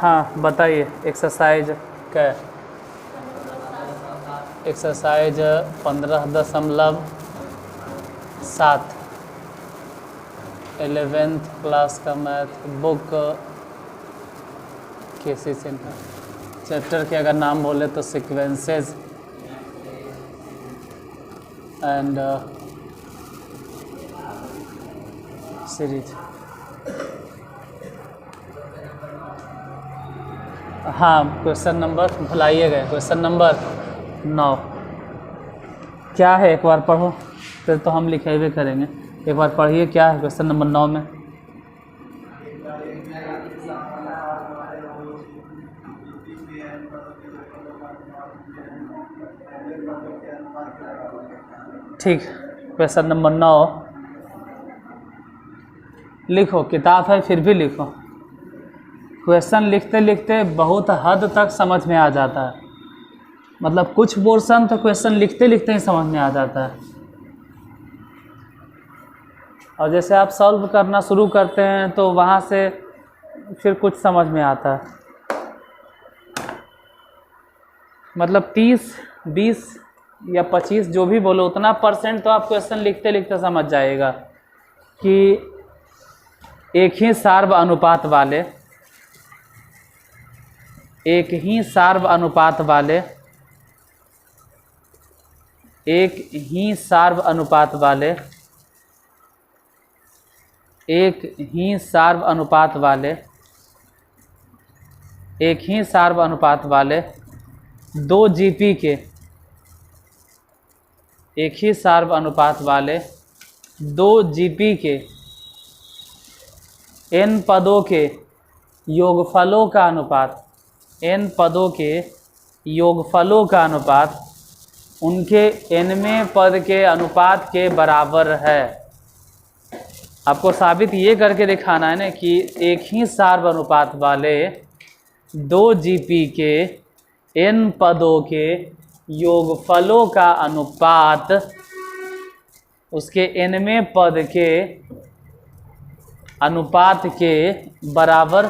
हाँ बताइए। एक्सरसाइज क्या? एक्सरसाइज 15.7 11th क्लास का मैथ बुक केसी सिन्हा। चैप्टर के अगर नाम बोले तो सीक्वेंसेस एंड सीरीज। हाँ, क्वेश्चन नंबर भुलाइए गए, क्वेश्चन नंबर 9 क्या है एक बार पढ़ो, फिर तो हम लिखे हुए करेंगे। एक बार पढ़िए क्या है क्वेश्चन नंबर 9 में। ठीक, क्वेश्चन नंबर 9 लिखो। किताब है फिर भी लिखो। क्वेश्चन लिखते लिखते बहुत हद तक समझ में आ जाता है, मतलब कुछ पोर्शन तो क्वेश्चन लिखते लिखते ही समझ में आ जाता है, और जैसे आप सॉल्व करना शुरू करते हैं तो वहाँ से फिर कुछ समझ में आता है। मतलब 30, 20 या 25 जो भी बोलो, उतना परसेंट तो आप क्वेश्चन लिखते लिखते समझ जाएगा कि एक ही सार्व अनुपात वाले एक ही सार्व अनुपात वाले एक ही सार्व अनुपात वाले एक ही सार्व अनुपात वाले एक ही सार्व अनुपात वाले दो जीपी के एक ही सार्व अनुपात वाले दो जीपी के n पदों के योगफलों का अनुपात n पदों के योगफलों का अनुपात उनके nवें पद के अनुपात के बराबर है। आपको साबित ये करके दिखाना है ना कि एक ही सार्व अनुपात वाले दो जीपी के n पदों के योगफलों का अनुपात उसके nवें पद के अनुपात के बराबर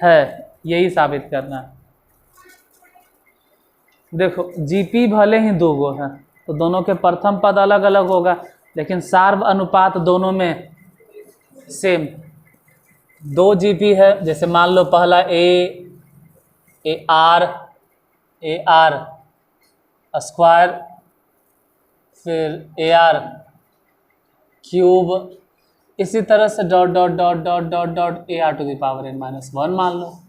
है, यही साबित करना है। देखो जीपी भले ही दो गो हैं तो दोनों के प्रथम पद अलग अलग होगा, लेकिन सार्व अनुपात दोनों में सेम। दो जीपी है, जैसे मान लो पहला ए आर स्क्वायर, फिर ए आर क्यूब, इसी तरह से dot dot dot dot dot dot A R to the power n minus 1 मान लो,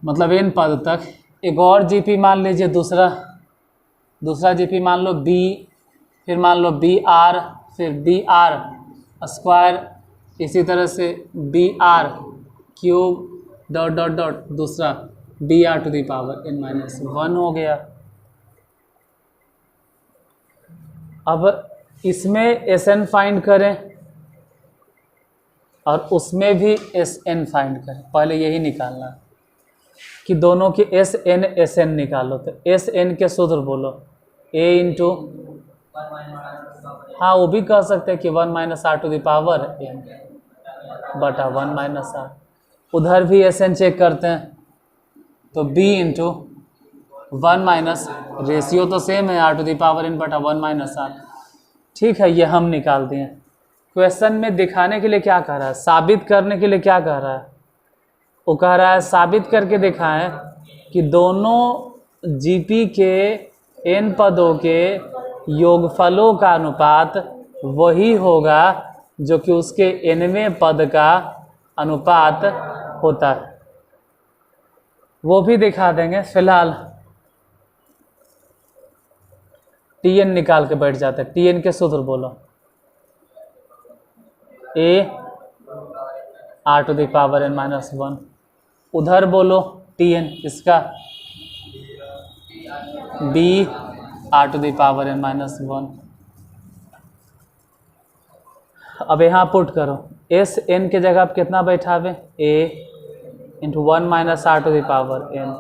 मतलब n पद तक। एक और जीपी मान लीजिए, दूसरा जीपी मान लो बी, फिर मान लो बी आर, फिर बी आर स्क्वायर, इसी तरह से B R cube dot dot dot दूसरा B R to the power n minus 1 हो गया। अब इसमें एस एन फाइंड करें और उसमें भी एस एन फाइंड करें। पहले यही निकालना कि दोनों की एस एन निकालो, तो एस एन के सूत्र बोलो ए इंटू, हाँ वो भी कह सकते हैं कि 1 minus R to the power n बटा 1 माइनस आर। उधर भी एस एन चेक करते हैं तो b इंटू 1 माइनस, रेशियो तो सेम है R to the power n बटा 1 माइनस आर। ठीक है, ये हम निकाल दिए। क्वेश्चन में दिखाने के लिए क्या कह रहा है, साबित करने के लिए क्या कह रहा है, वो कह रहा है साबित करके दिखाएं कि दोनों जीपी के n पदों के योगफलों का अनुपात वही होगा जो कि उसके nवें पद का अनुपात होता है। वो भी दिखा देंगे। फिलहाल टीएन निकाल के बैठ जाते हैं। टीएन के सूत्र बोलो, A R to the power n minus 1। उधर बोलो टीएन इसका B R to the power n minus 1। अब यहाँ पुट करो, एस एन के जगह आप कितना बैठावे, A into 1 minus R to the power n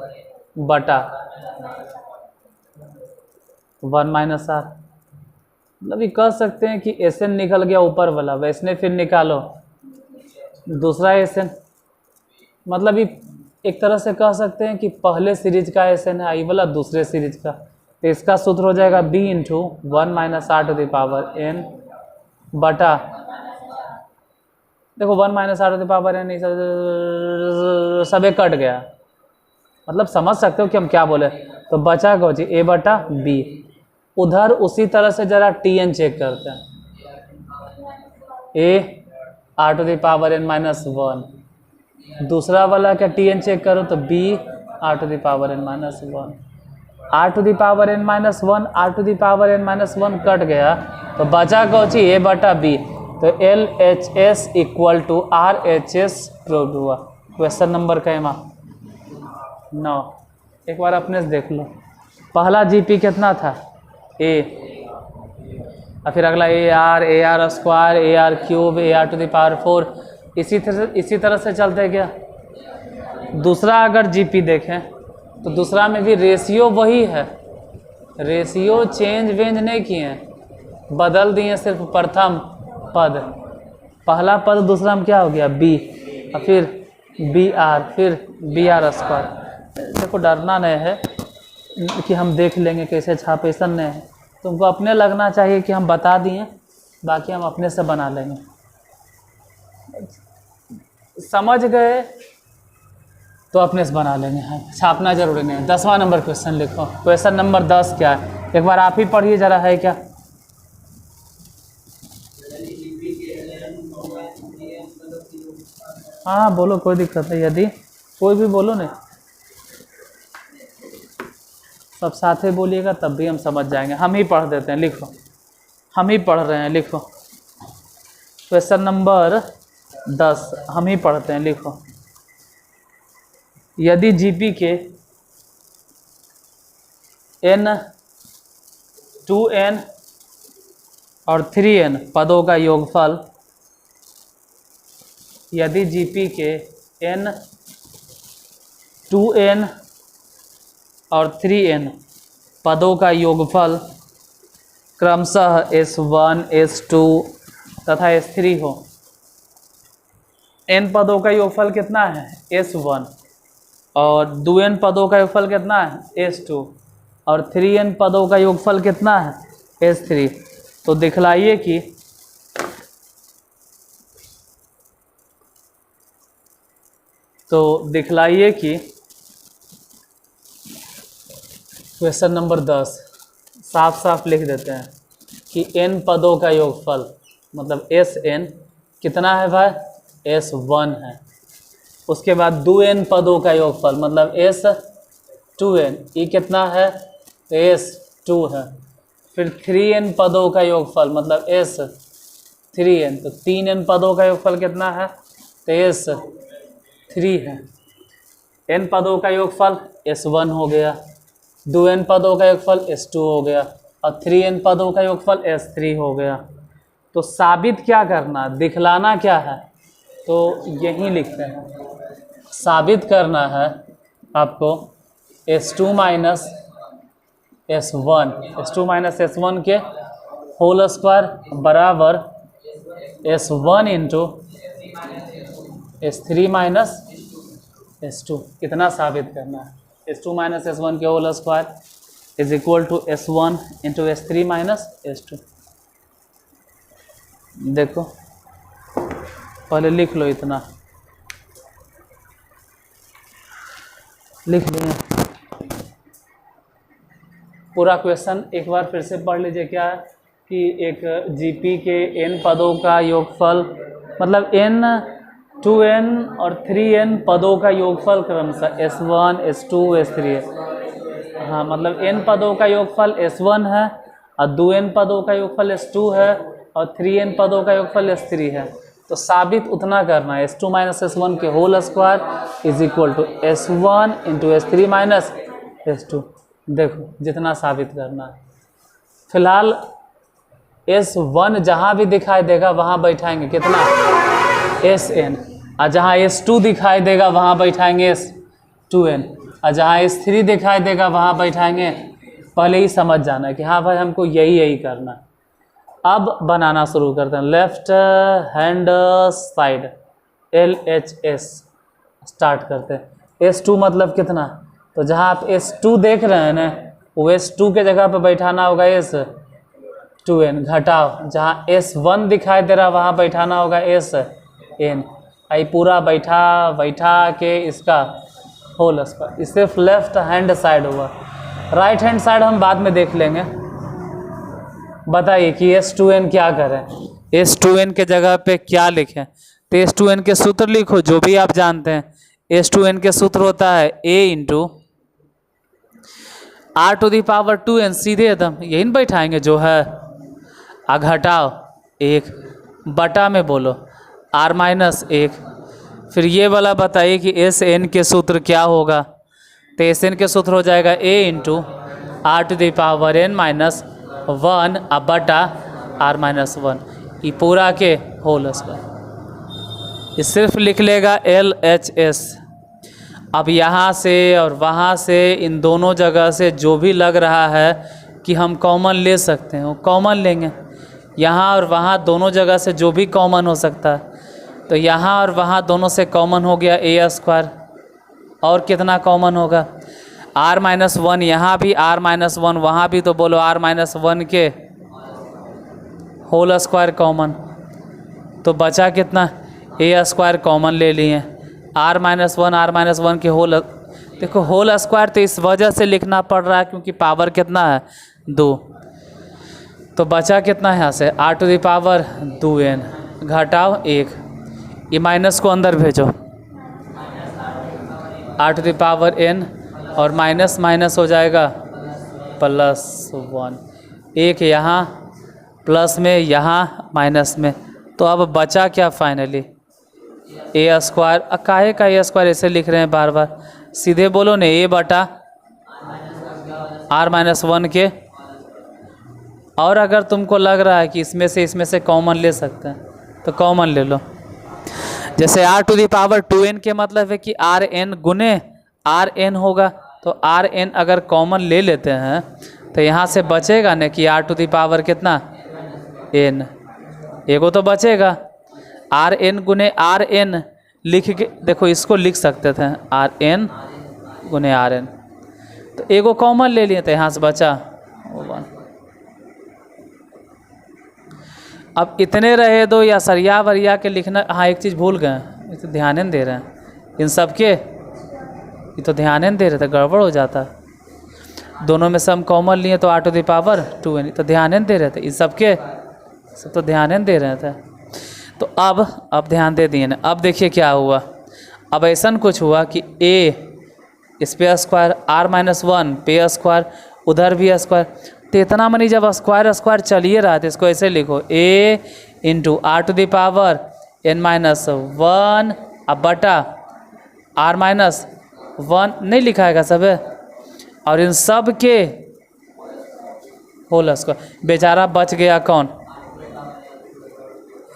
बटा 1 माइनस आर। मतलब ये कह सकते हैं कि एस एन निकल गया ऊपर वाला, वैसने फिर निकालो दूसरा एस एन। मतलब ये एक तरह से कह सकते हैं कि पहले सीरीज का एस एन है, आई वाला दूसरे सीरीज का, तो इसका सूत्र हो जाएगा b into 1 minus R to the power n बटा, देखो 1 minus R to the power n सब एक कट गया, मतलब समझ सकते हो कि हम क्या बोले। तो बचा कौन जी a बटा b। उधर उसी तरह से जरा tn चेक करते हैं, a R to the power n minus 1, दूसरा वाला क्या tn चेक करो तो b R to the power n minus 1, R to the power n minus 1, R to the power n minus 1 cut गया, तो बचा कौन सी a बटा b। तो L H S equal to R H S prove हुआ। Question number कैमा 9। एक बार अपने से देख लो, पहला जीपी कितना था a, और फिर अगला A R square, A R cube, A R to the power 4, इसी तरह से चलते क्या। दूसरा अगर जीपी देखें तो दूसरा में भी रेशियो वही है, रेशियो चेंज वेंज नहीं किए हैं, बदल दिए सिर्फ प्रथम पद, पहला पद दूसरा में क्या हो गया b, और फिर बी आर, फिर बी आर स्क्वायर। देखो डरना नहीं है कि हम देख लेंगे कैसे छापे, ऐसा नहीं है, तुमको अपने लगना चाहिए कि हम बता दिए, बाकी हम अपने से बना लेंगे। समझ गए तो अपने से बना लेंगे, छापना जरूरी नहीं है। 10वां नंबर क्वेश्चन लिखो। क्वेश्चन नंबर 10 क्या है, एक बार आप ही पढ़िए जरा, है क्या। हाँ बोलो, कोई दिक्कत नहीं, यदि कोई भी बोलो नहीं, सब साथ ही बोलिएगा तब भी हम समझ जाएंगे। हम ही पढ़ देते हैं, लिखो, हम ही पढ़ रहे हैं, लिखो। क्वेश्चन नंबर 10 हम ही पढ़ते हैं, लिखो। यदि जीपी के n 2n और 3n पदों का योगफल, यदि जीपी के n 2n और 3n पदों का योगफल क्रमशः S1, S2 तथा S3 हो। n पदों का योगफल कितना है S1, और 2n पदों का योगफल कितना है S2, और 3n पदों का योगफल कितना है S3। तो दिखलाइए कि क्वेश्चन नंबर 10 साफ साफ लिख देते हैं कि n पदों का योगफल मतलब Sn कितना है भाई S1 है, उसके बाद 2n पदों का योगफल मतलब S2n, ये कितना है S2 है, फिर 3n पदों का योगफल मतलब S3n, तो 3n पदों का योगफल कितना है तो S3 है। n पदों का योगफल S1 हो गया, 2n पदों का योगफल S2 हो गया, और 3n पदों का योगफल S3 हो गया। तो साबित क्या करना, दिखलाना क्या है, तो यही लिखते हैं। साबित करना है आपको S2 माइनस S1 के होल स्क्वायर बराबर S1 into S3 minus S2। कितना साबित करना है, S2 माइनस S1 के whole square is equal to S1 into S3 minus S2। देखो पहले लिख लो, इतना लिख लिए। पूरा क्वेश्चन एक बार फिर से पढ़ लीजिए। क्या है कि एक जीपी के n पदों का योगफल मतलब n 2n और 3n पदों का योगफल क्रमशः S1, S2, S3 है। हाँ मतलब n पदों का योगफल S1 है, और 2n पदों का योगफल S2 है, और 3n पदों का योगफल S3 है। तो साबित उतना करना है S2 माइनस S1 के whole square is equal to S1 into S3 minus S2। देखो जितना साबित करना है। फिलहाल S1 जहाँ भी दिखाई देगा वहाँ बैठाएंगे कितना Sn, और जहाँ S2 दिखाई देगा वहाँ बैठाएंगे S2n, और जहाँ S3 दिखाई देगा वहाँ बैठाएंगे। पहले ही समझ जाना है कि हाँ भाई हमको यही करना है। अब बनाना शुरू करते हैं। Left hand side LHS start करते हैं। S2 मतलब कितना, तो जहाँ आप S2 देख रहे हैं ना, वो S2 के जगह पे बैठाना होगा S2n, घटाओ जहाँ S1 दिखाई दे रहा वहाँ बैठाना होगा Sn। आई पूरा बैठा के इसका होल स्क्वायर। ये सिर्फ लेफ्ट हैंड साइड हुआ, राइट हैंड साइड हम बाद में देख लेंगे। बताइए कि S2n क्या करें, S2n के जगह पे क्या लिखें। तो S2n के सूत्र लिखो जो भी आप जानते हैं। S2n के सूत्र होता है a into r to the power 2n, सीधे एकदम यही न बैठाएंगे जो है, आ घटाओ 1 बटा में बोलो r माइनस 1। फिर ये वाला बताइए कि Sn के सूत्र क्या होगा। तो Sn के सूत्र हो जाएगा a into r to the power n minus 1 अब बटा r माइनस 1, ये पूरा के होल स्क्वायर। ये सिर्फ लिख लेगा LHS। अब यहाँ से और वहाँ से इन दोनों जगह से जो भी लग रहा है कि हम कॉमन ले सकते हैं वो कॉमन लेंगे। यहाँ और वहाँ दोनों जगह से जो भी कॉमन हो सकता है, तो यहाँ और वहाँ दोनों से कॉमन हो गया a स्क्वायर। और कितना कॉमन होगा, r माइनस 1, यहाँ भी r माइनस 1, वहाँ भी, तो बोलो r माइनस 1 के होल स्क्वायर कॉमन। तो बचा कितना, a स्क्वायर कॉमन ले लिए, r माइनस 1 के होल। देखो होल स्क्वायर तो इस वजह से लिखना पड़ रहा है क्योंकि पावर कितना है 2। तो बचा कितना है यहाँ से r to the power 2n, घटाओ 1, ये माइनस को अंदर भेजो, r to the power n और माइनस माइनस हो जाएगा +1, 1 यहाँ प्लस में यहाँ माइनस में। तो अब बचा क्या फाइनली, a स्क्वायर। काहे का a स्क्वायर ऐसे लिख रहे हैं बार बार, सीधे बोलो ने a बटा r माइनस 1 के। और अगर तुमको लग रहा है कि इसमें से कॉमन ले सकते हैं तो कॉमन ले लो। जैसे r to the power 2n के मतलब है कि rn गुने rn होगा, तो rn अगर कॉमन ले लेते हैं तो यहाँ से बचेगा ना कि r टू दी पावर कितना n, एगो तो बचेगा। rn गुने rn लिख के देखो, इसको लिख सकते थे rn गुने rn, तो एगो कॉमन ले लिए तो यहाँ से बचा 1। अब इतने रहे दो या सरिया वरिया के लिखना। हाँ एक चीज़ भूल गए, ये तो ध्यान नहीं दे रहे हैं इन सब के, ये तो ध्यान नहीं दे रहे थे, गड़बड़ हो जाता। दोनों में से हम कॉमन लिए तो r to the power 2n, तो ध्यान नहीं दे रहे थे इन सब के, सब तो ध्यान नहीं दे रहे थे। तो अब ध्यान दे दिए ना। अब देखिए क्या हुआ, अब ऐसा कुछ हुआ कि a इस पे स्क्वायर, r माइनस 1 पे स्क्वायर, उधर भी स्क्वायर। तो इतना मनी जब स्क्वायर चलिए रहा था, इसको ऐसे लिखो a into r to the power n minus 1 अब बटा r माइनस 1 नहीं लिखाएगा सब है, और इन सब के होल स्क्वायर। बेचारा बच गया कौन,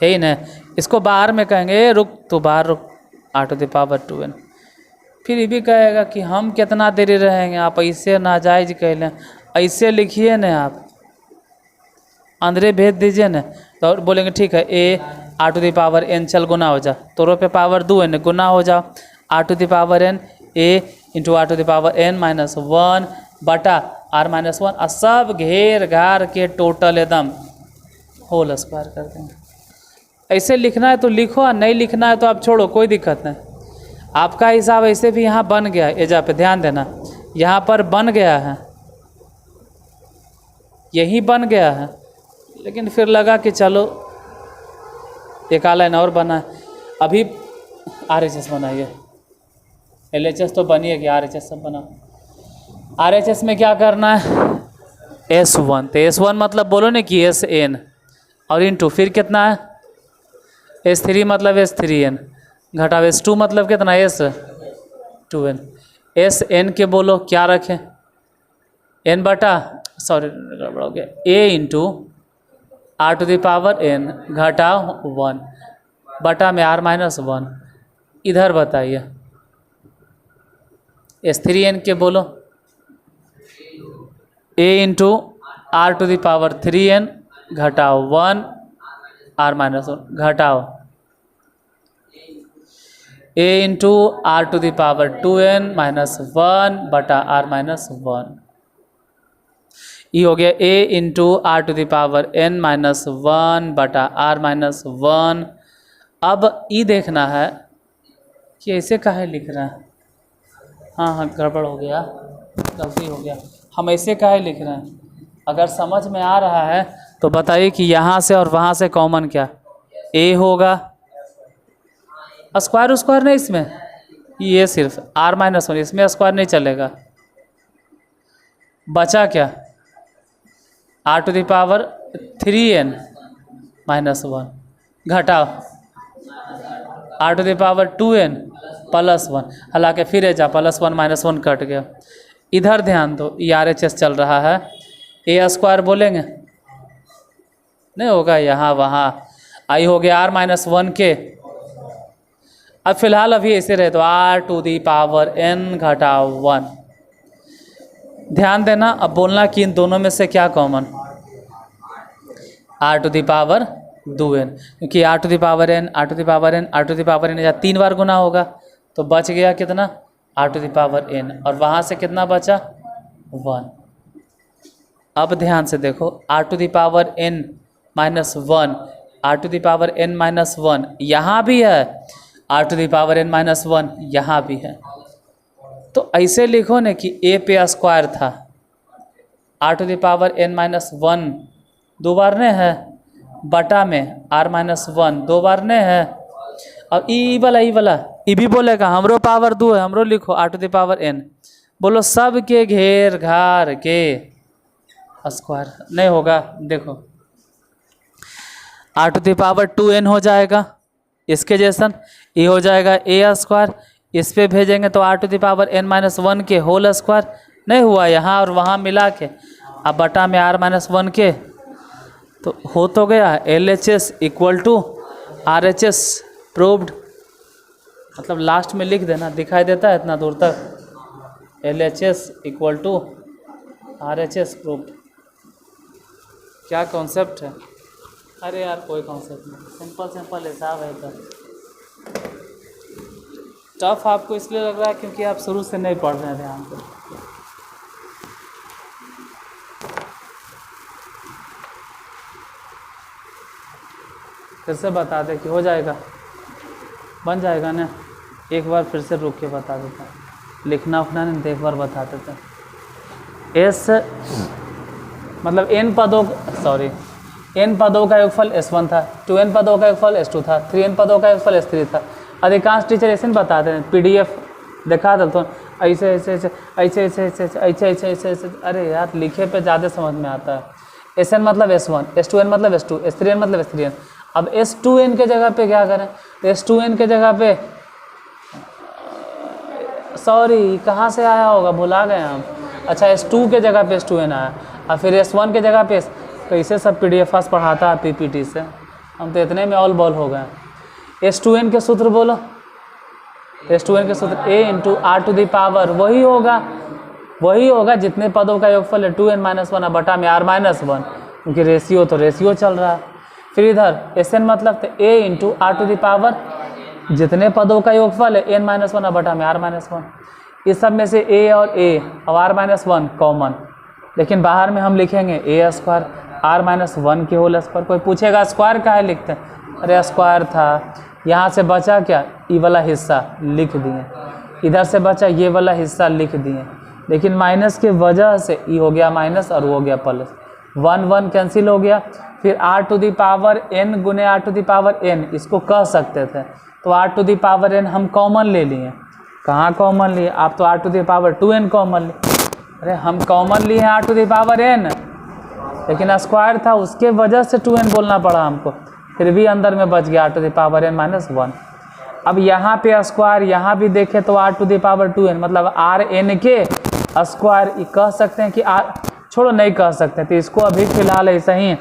यही ना। इसको बाहर में कहेंगे रुक, तो बाहर रुक, r to the power 2n। फिर ये भी कहेगा कि हम कितना देरी रहेंगे, आप ऐसे नाजायज कह लें, ऐसे लिखिए ना, आप अंदरे भेज दीजिए ना। तो बोलेंगे ठीक है a r to the power n चल गुना हो जा, तोरो पे पावर 2n गुना हो जाओ, r to the power n a into r to the power n minus 1 बटा r माइनस 1, और सब घेर घार के टोटल एकदम होल स्क्वायर कर देंगे। ऐसे लिखना है तो लिखो, और नहीं लिखना है तो आप छोड़ो, कोई दिक्कत नहीं। आपका हिसाब ऐसे भी यहाँ बन गया, एजा पे ध्यान देना, यहाँ पर बन गया है, यही बन गया है। लेकिन फिर लगा कि चलो एक लाइन और बना है, अभी RHS बनाइए। LHS तो बनी है कि RHS सब बना। RHS में क्या करना है, S1, तो S1 मतलब बोलो ना कि SN, और इंटू फिर कितना है S3 मतलब S3n, घटाव S2 मतलब कितना S2n। SN के बोलो क्या रखें, n बटा सॉरी गड़बड़ हो गया, a into r to the power n घटाओ 1 बटा में r माइनस 1। इधर बताइए S3n के बोलो a into r to the power 3n घटाओ 1 r माइनस 1 घटाओ a into are to the power 2n minus 1 बटा आर माइनस 1। ये हो गया a into are to the power n minus 1 बटा आर माइनस 1। अब ये देखना है कि ऐसे काहे लिख रहे हैं। हाँ गड़बड़ हो गया, गलती हो गया। हम ऐसे काहे लिख रहे हैं? अगर समझ में आ रहा है तो बताइए कि यहाँ से और वहाँ से कॉमन क्या a होगा, स्क्वायर स्क्वायर नहीं इसमें, ये सिर्फ r माइनस 1, इसमें स्क्वायर नहीं चलेगा। बचा क्या, r to the power 3n minus 1 घटाओ r to the power 2n plus 1, हालांकि फिर जा प्लस 1 माइनस 1 कट गया। इधर ध्यान दो, ये RHS चल रहा है, a स्क्वायर बोलेंगे नहीं होगा, यहाँ वहाँ आई हो गया r माइनस 1 के। अब फिलहाल अभी ऐसे रहे तो r to the power n घटाओ 1। ध्यान देना, अब बोलना कि इन दोनों में से क्या common, r to the power 2n, क्योंकि r to the power n r to the power n r to the power n या 3 बार गुना होगा तो बच गया कितना, r to the power n, और वहाँ से कितना बचा 1। अब ध्यान से देखो, r to the power n minus 1, r to the power n minus 1 यहाँ भी है, r to the power n minus 1 यहाँ भी है। तो ऐसे लिखो ना कि a पे स्क्वायर था, r to the power n minus 1 दो बार ने है, बटा में r माइनस 1 दो बार ने है, और ई वाला ई भी बोलेगा हमरो पावर 2 है, हमरो लिखो r to the power n, बोलो सब के घेर घार के स्क्वायर नहीं होगा। देखो r to the power 2n हो जाएगा इसके जैसन, ये हो जाएगा a स्क्वायर, इस पे भेजेंगे तो r to the power n minus 1 के होल स्क्वायर नहीं हुआ, यहाँ और वहाँ मिला के, अब बटा में r माइनस 1 के, तो हो तो गया LHS equal to RHS proved. मतलब लास्ट में लिख देना, दिखाई देता है इतना दूर तक, LHS equal to RHS proved. क्या कॉन्सेप्ट है? अरे यार कोई कॉन्सेप्ट नहीं, सिंपल हिसाब है। तो टफ आपको इसलिए लग रहा है क्योंकि आप शुरू से नहीं पढ़ रहे हैं ध्यान से। फिर से बता दे कि हो जाएगा, बन जाएगा ना। एक बार फिर से रुक के बता देता हूँ, लिखना उखना नहीं तो एक बार बता देता हूँ। एस मतलब n पदों का योगफल S1 था, 2n पदों का योगफल S2 था, 3n पदों का योगफल S3 था। अधिकांश टीचर ऐसे बताते हैं, PDF दिखा देता हूँ, ऐसे ऐसे ऐसे ऐसे ऐसे ऐसे ऐसे ऐसे ऐसे ऐसे। अरे यार लिखे पे ज़्यादा समझ में आता है। Sn मतलब S1, S2n मतलब S2, S3n मतलब S3n। अब S2n के जगह पे क्या करें, तो S2n के जगह पे सॉरी कहाँ से आया होगा, भुला गए हम। अच्छा S2 के जगह पे S2n आया, और फिर S1 के जगह पे, तो इसे सब PDF पढ़ाता है PPT से, हम तो इतने में ऑल बॉल हो गए। S2n के सूत्र बोलो, S2n के सूत्र a into are to the power वही होगा जितने पदों का योगफल है 2n माइनस 1 बटा में r माइनस 1, क्योंकि रेशियो तो रेशियो चल रहा है। फिर इधर Sn मतलब तो a into are to the power जितने पदों का योगफल है n माइनस 1 बटा में r माइनस 1। इस सब में से a और r माइनस 1 कॉमन, लेकिन बाहर में हम लिखेंगे a स्क्वायर r माइनस 1 के होल स्क्वायर। कोई पूछेगा स्क्वायर काहे लिखते हैं, अरे स्क्वायर था, यहाँ से बचा क्या, ये वाला हिस्सा लिख दिए, इधर से बचा ये वाला हिस्सा लिख दिए, लेकिन माइनस के वजह से ये हो गया माइनस और वो हो गया प्लस, 1 1 कैंसिल हो गया। फिर r to the power n गुने r to the power n इसको कह सकते थे, तो r to the power n हम कॉमन ले लिए। कहाँ कॉमन लिए, आप तो r to the power 2n common लिए। अरे हम कॉमन लिए हैं r to the power n, लेकिन स्क्वायर था उसके वजह से 2n बोलना पड़ा हमको, फिर भी अंदर में बच गया r to the power n minus 1। अब यहाँ पे स्क्वायर यहाँ भी देखें तो r to the power 2n मतलब rn के स्क्वायर कह सकते हैं कि छोड़ो नहीं कह सकते, तो इसको अभी फिलहाल ऐसा ही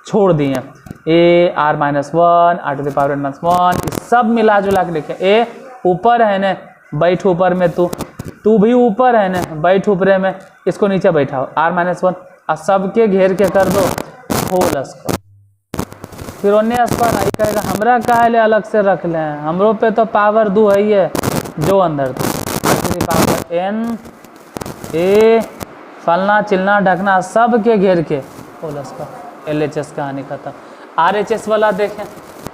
छोड़ दिए। a r minus 1 r to the power n minus 1 सब मिला जुला के लिखे। a ऊपर है न, बैठ ऊपर में, तू भी ऊपर है न, बैठ ऊपरे में, इसको नीचे बैठाओ r माइनस 1 और सबके घेर के कर दो होल स्क्वायर। फिर ओने स्क्वायर आई कहेगा हमरा काहे ले अलग से रख लें, हमरो पे तो पावर 2 है ही है जो अंदर पावर n ए फलना चिलना ढकना सब के घेर के होल स्क्वायर। LHS कहानी खत्म। RHS वाला देखें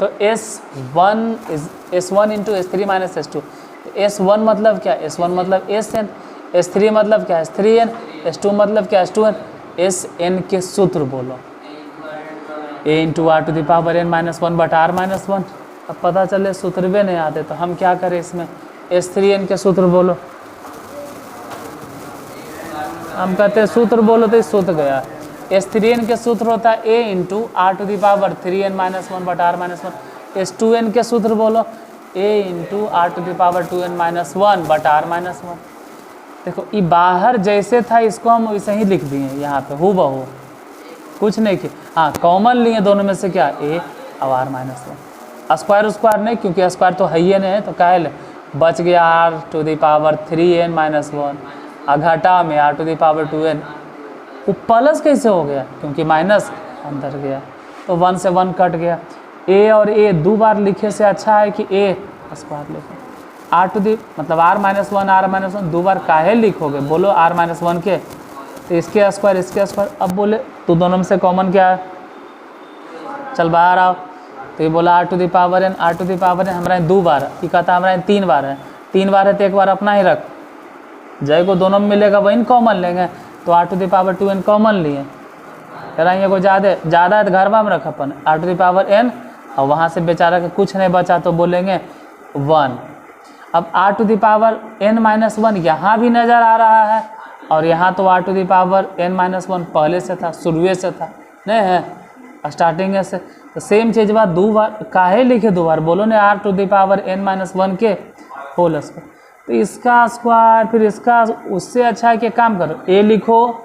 तो S1 into S3 minus S2। S1 मतलब क्या, S1 मतलब SN, S3 मतलब क्या S3N, S2 मतलब क्या S2N। SN के सूत्र बोलो, A into are to the power n minus 1 बटा r माइनस 1। अब पता चले सूत्र भी नहीं आते तो हम क्या करें, इसमें S3N के सूत्र बोलो। हम कहते हैं सूत्र बोलो तो इस सूत्र गया। S3N के सूत्र होता है A into are to the power 3n minus 1 बटा r माइनस 1। S2N के सूत्र बोलो A into are to the power 2n minus 1 बटा r माइनस 1। देखो ये बाहर जैसे था इसको हम वैसे ही लिख दिए यहाँ पे हूबहू, कुछ नहीं किया। हाँ कॉमन लिए दोनों में से क्या A और r माइनस 1। स्क्वायर स्क्वायर नहीं, क्योंकि स्क्वायर तो है ही नहीं है तो काहे ले बच गया r to the power 3n minus 1। घटा में r to the power 2n, वो प्लस कैसे हो गया, क्योंकि माइनस अंदर गया तो 1 से 1 कट गया। A और A 2 बार लिखे से अच्छा है कि A स्क्वायर लिखो। r टू दी मतलब r माइनस 1 r माइनस 1 2 बार काहे लिखोगे, बोलो r माइनस 1 के, तो इसके स्क्वायर इसके स्क्वायर। अब बोले तो दोनों में से कॉमन क्या है, चल बाहर आओ। तो ये बोला r to the power n, r to the power n हमारा 2 बार, ये कहता हमारा 3 बार है, 3 बार है तो एक बार अपना ही रख, जय को दोनों में मिलेगा वही कॉमन लेंगे। तो r to the power 2n common लिए, कह रहा है ये को ज़्यादा है तो घर में रख अपन r to the power n, और वहाँ से बेचारा के कुछ नहीं बचा तो बोलेंगे 1। अब r to the power n minus 1 यहाँ भी नज़र आ रहा है, और यहाँ तो r to the power n minus 1 पहले से था, शुरुए से था नहीं है स्टार्टिंग से। तो सेम चीज़ बात 2 बार काहे लिखे 2 बार, बोलो ने r to the power n minus 1 के होल स्क्वायर। तो इसका स्क्वायर फिर इसका, उससे अच्छा है कि काम करो a लिखो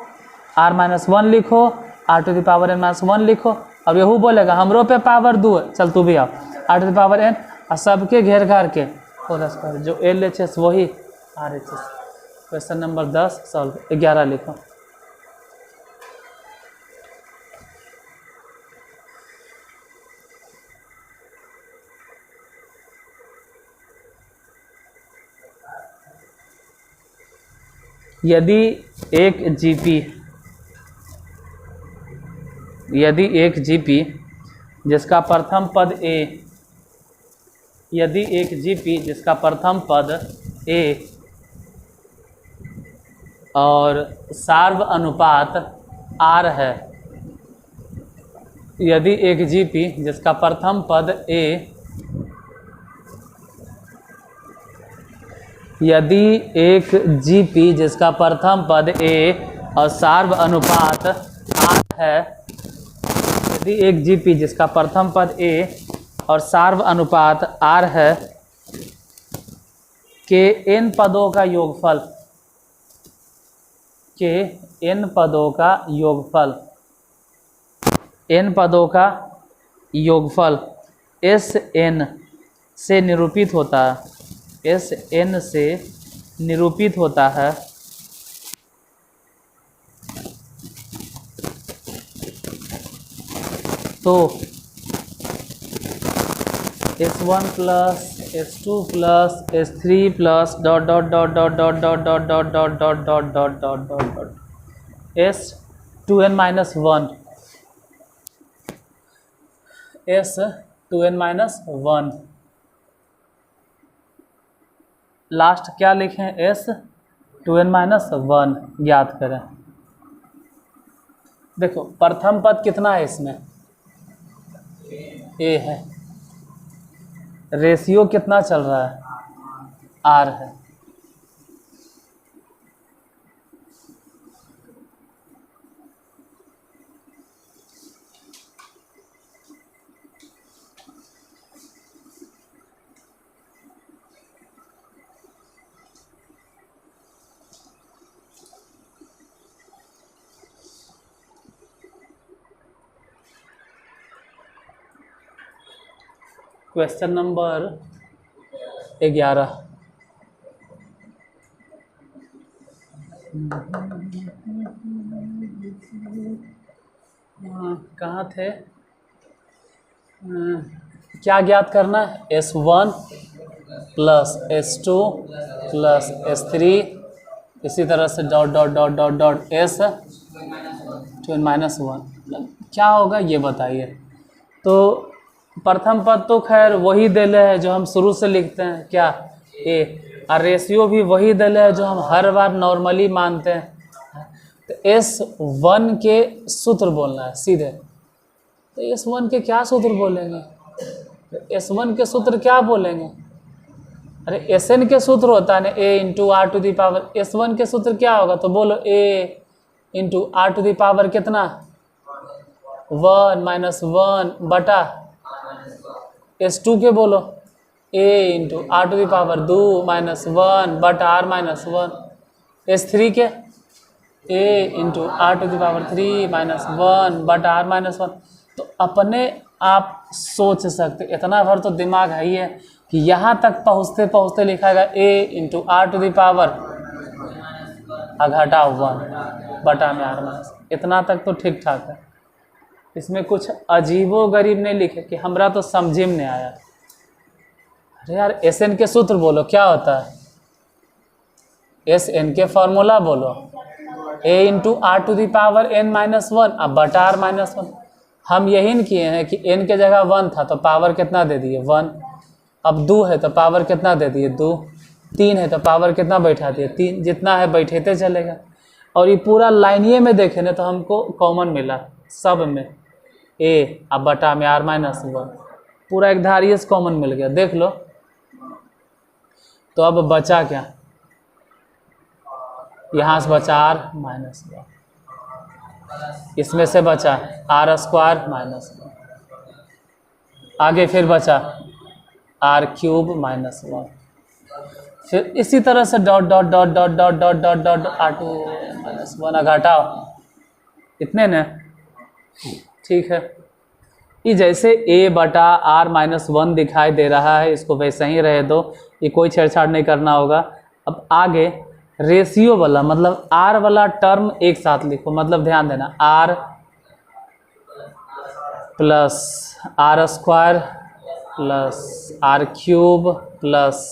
r माइनस 1 लिखो, r to the power n minus 1 लिखो, और यहू बोलेगा हमरो पे पावर 2 है, चल तू भी आओ r to the power n, और सबके घेर घार के होल स्क्वायर। जो LHS वही RHS। Question number 10 solve. 11 लिखो। यदि एक GP जिसका प्रथम पद A, यदि एक GP जिसका प्रथम पद A और सार्व अनुपात R है, यदि एक GP जिसका प्रथम पद A, यदि एक GP जिसका प्रथम पद A और सार्व अनुपात R है, यदि एक GP जिसका प्रथम पद A और सार्व अनुपात R है, के n पदों का योगफल, के n पदों का योगफल, n पदों का योगफल Sn से निरूपित होता है, Sn से निरूपित होता है, तो S1 plus S2 plus S3 plus dot dot dot dot dot dot dot dot dot dot dot dot dot dot dot S2n minus 1, S2n minus 1, last क्या लिखें S2n माइनस 1 ज्ञात करें। देखो प्रथम पद कितना है इसमें, A है, रेशियो कितना चल रहा है, R है। Question number 11। कहाँ थे, क्या ज्ञात करना है, S1 plus S2 plus S3, इसी तरह से dot dot dot dot dot S2 minus 1। क्या होगा ये बताइए। तो प्रथम पद तो खैर वही दिले है जो हम शुरू से लिखते हैं, क्या A, और रेशियो भी वही दिले है जो हम हर बार नॉर्मली मानते हैं। तो S1 के सूत्र बोलना है सीधे। तो S1 के क्या सूत्र बोलेंगे, तो S1 के सूत्र क्या बोलेंगे, अरे Sn के सूत्र होता है ना A into are to the power. S1 के सूत्र क्या होगा, तो बोलो A into are to the power कितना 1 माइनस 1 बटा S2 के बोलो A into are to the power 2 minus 1 बटा आर माइनस 1। S3 के A into are to the power 3 minus 1 बटा आर माइनस 1। तो अपने आप सोच सकते, इतना भर तो दिमाग है ही है कि यहाँ तक पहुँचते पहुँचते लिखा गया A into are to the power घटा 1 बटा में आर माइनस, इतना तक तो ठीक ठाक है। इसमें कुछ अजीबो गरीब नहीं लिखे कि हमरा तो समझे में नहीं आया। अरे यार Sn के सूत्र बोलो क्या होता है, Sn के फॉर्मूला बोलो A into are to the power n minus 1 अब बटा आर माइनस 1। हम यही किए हैं कि n के जगह 1 था तो पावर कितना दे दिए 1, अब 2 है तो पावर कितना दे दिए 2, 3 है तो पावर कितना बैठा दिए 3, जितना है बैठेते चलेगा। और ये पूरा लाइनिए में देखें ना तो हमको कॉमन मिला सब में A अब बटा में आर माइनस 1, पूरा एक धारिये से कॉमन मिल गया, देख लो। तो अब बचा क्या, यहाँ से बचा आर माइनस 1, इसमें से बचा आर स्क्वायर माइनस 1, आगे फिर बचा आर क्यूब माइनस 1, फिर इसी तरह से dot dot dot dot dot dot dot dot r to minus 1 घटाओ, इतने न ठीक है। ये जैसे A बटा आर माइनस 1 दिखाई दे रहा है, इसको वैसे ही रहे दो, ये कोई छेड़छाड़ नहीं करना होगा। अब आगे रेशियो वाला मतलब R वाला टर्म एक साथ लिखो, मतलब ध्यान देना R plus r square plus r cube plus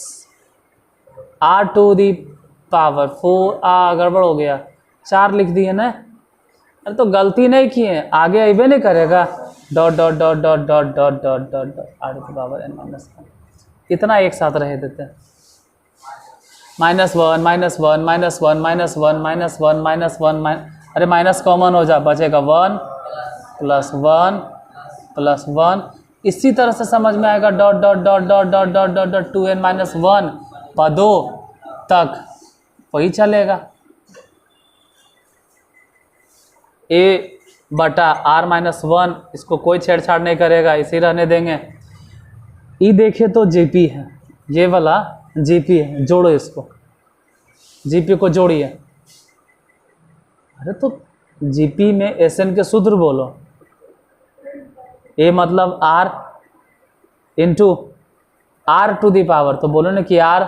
r to the power 4 गड़बड़ हो गया 4 लिख दिए ना, अरे तो गलती नहीं किए, आगे अबे नहीं करेगा dot dot dot dot dot dot dot dot dot r to the power n minus 1, इतना एक साथ रह देते हैं। Minus 1 minus 1 minus 1 minus 1 minus 1 minus 1 अरे माइनस कॉमन हो जा, बचेगा 1 प्लस 1 प्लस 1, इसी तरह से समझ में आएगा dot dot dot dot dot dot dot dot 2n minus 1 पदों तक वही चलेगा। A बटा आर माइनस 1, इसको कोई छेड़छाड़ नहीं करेगा, इसी रहने देंगे। ई देखे तो जीपी है, ये वाला जीपी है, जोड़ो इसको, जीपी को जोड़िए। अरे तो जीपी में Sn के सूत्र बोलो, A मतलब R into are to the power, तो बोलो ना कि R,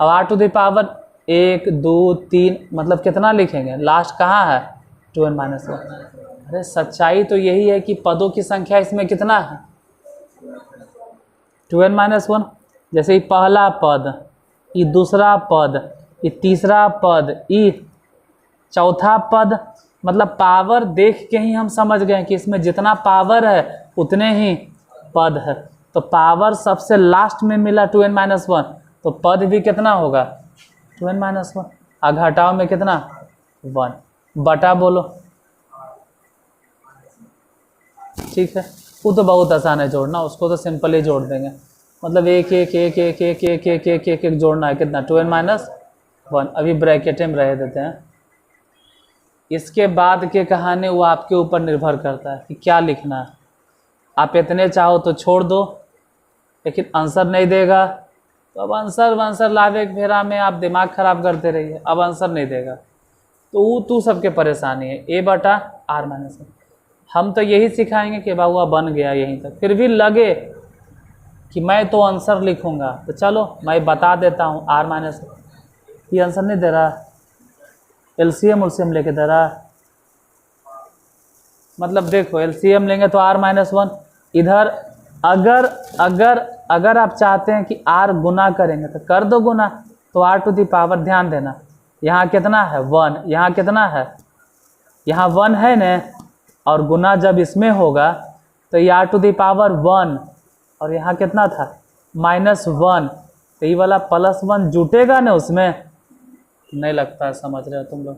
अब आर टू दी पावर 1 2 3 मतलब कितना लिखेंगे, लास्ट कहाँ है 2n माइनस 1। अरे सच्चाई तो यही है कि पदों की संख्या इसमें कितना है 2n माइनस 1। जैसे ये पहला पद, ये दूसरा पद, ये तीसरा पद, ये चौथा पद, मतलब पावर देख के ही हम समझ गए कि इसमें जितना पावर है उतने ही पद है। तो पावर सबसे लास्ट में मिला 2n माइनस 1, तो पद भी कितना होगा 2n माइनस 1, घटाओ में कितना 1 बटा बोलो, ठीक है। वो तो बहुत आसान है जोड़ना, उसको तो सिंपल ही जोड़ देंगे, मतलब एक एक एक एक एक एक एक एक एक एक जोड़ना है, कितना 2n माइनस 1, अभी ब्रैकेट में रह देते हैं। इसके बाद के कहानी वो आपके ऊपर निर्भर करता है कि क्या लिखना है। आप इतने चाहो तो छोड़ दो, लेकिन आंसर नहीं देगा तो अब आंसर लावे के फेरा में आप दिमाग खराब करते रहिए, अब आंसर नहीं देगा तो वो तू सबके परेशानी है। A बटा आर माइनस 1, हम तो यही सिखाएंगे कि बाबुआ बन गया यहीं तक, फिर भी लगे कि मैं तो आंसर लिखूंगा तो चलो मैं बता देता हूँ आर माइनस, ये आंसर नहीं दे रहा, एलसीएम उलसीएम लेके दे रहा, मतलब देखो एलसीएम लेंगे तो आर माइनस 1, इधर अगर अगर अगर आप चाहते हैं कि r गुना करेंगे तो कर दो गुना, तो r टू दी पावर, ध्यान देना यहाँ कितना है 1, यहाँ कितना है, यहाँ 1 है न, और गुना जब इसमें होगा तो ये r टू दी पावर 1, और यहाँ कितना था -1, तो ये वाला +1 जुटेगा ना उसमें, नहीं लगता है समझ रहे हो तुम लोग।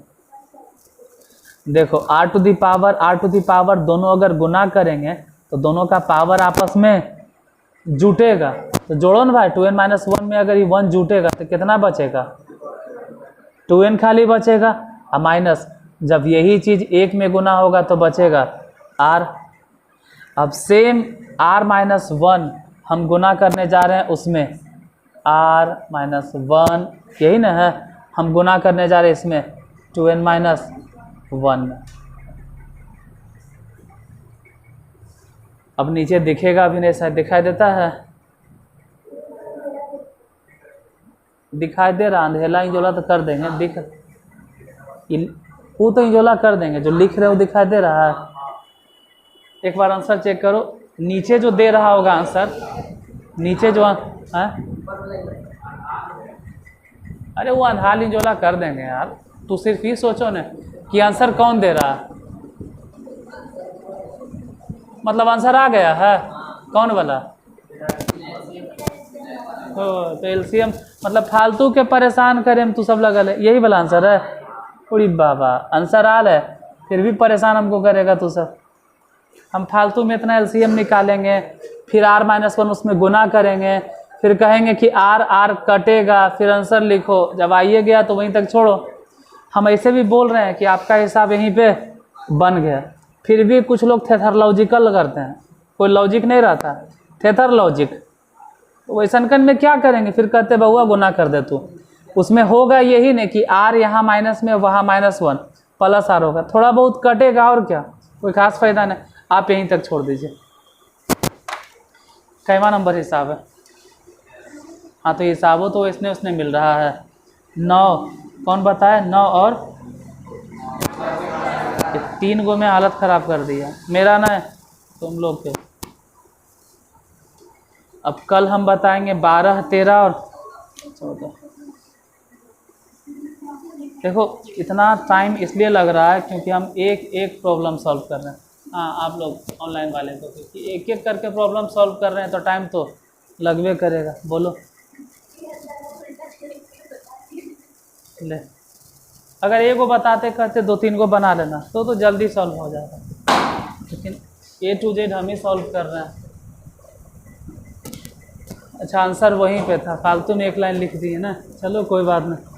देखो r टू दी पावर दोनों अगर गुना करेंगे तो दोनों का पावर आपस में जुटेगा, तो जोड़ो ना भाई, 2n - 1 में अगर ये 1 जुटेगा तो कितना बचेगा, 2n खाली बचेगा, और माइनस जब यही चीज़ 1 में गुना होगा तो बचेगा r। अब सेम r - 1 हम गुना करने जा रहे हैं उसमें, r - 1 यही ना है, हम गुना करने जा रहे हैं इसमें 2n - 1। अब नीचे दिखेगा भी नहीं, शायद दिखाई देता है, दिखाई दे रहा, अंधेला इंजोला तो कर देंगे, दिख वो तो इंजोला कर देंगे, जो लिख रहे हो दिखाई दे रहा है। एक बार आंसर चेक करो, नीचे जो दे रहा होगा आंसर, नीचे जो है, अरे वो अंधाल इंजोला कर देंगे यार, तू सिर्फ ही सोचो ना कि आंसर कौन दे रहा है, मतलब आंसर आ गया है कौन वाला, तो एलसीएम मतलब फालतू के परेशान करें हम, तू सब लगल है, यही वाला आंसर है। उड़ी बाबा, आंसर आल है फिर भी परेशान हमको करेगा तू सब, हम फालतू में इतना एलसीएम निकालेंगे, फिर r - 1 उसमें गुना करेंगे, फिर कहेंगे कि r कटेगा, फिर आंसर लिखो, जब आइए गया तो वहीं तक छोड़ो। हम ऐसे भी बोल रहे हैं कि आपका हिसाब यहीं पे बन गया, फिर भी कुछ लोग थेथर लॉजिकल करते हैं, कोई लॉजिक नहीं रहता, थेथर लॉजिक, तो वैसनकन में क्या करेंगे, फिर कहते बहुआ गुना कर दे तू, उसमें होगा यही नहीं कि r यहाँ माइनस में वहाँ -1 प्लस r होगा, थोड़ा बहुत कटेगा और क्या, कोई खास फायदा नहीं, आप यहीं तक छोड़ दीजिए। कैवा नंबर हिसाब है, हाँ तो हिसाब हो तो इसने उसने मिल रहा है 9, कौन बताए 9, और 3 गो में हालत ख़राब कर दिया मेरा ना तुम लोग के। अब कल हम बताएंगे 12, 13 और 14। देखो इतना टाइम इसलिए लग रहा है क्योंकि हम एक एक प्रॉब्लम सॉल्व कर रहे हैं, हाँ आप लोग ऑनलाइन वाले को, क्योंकि एक एक करके प्रॉब्लम सॉल्व कर रहे हैं तो टाइम तो लगवे करेगा। बोलो ले, अगर एक को बताते करते 2-3 को बना लेना तो जल्दी सॉल्व हो जाएगा, लेकिन A to Z हम ही सॉल्व कर रहे हैं। अच्छा आंसर वहीं पे था, फालतू में एक लाइन लिख दी है ना, चलो कोई बात नहीं।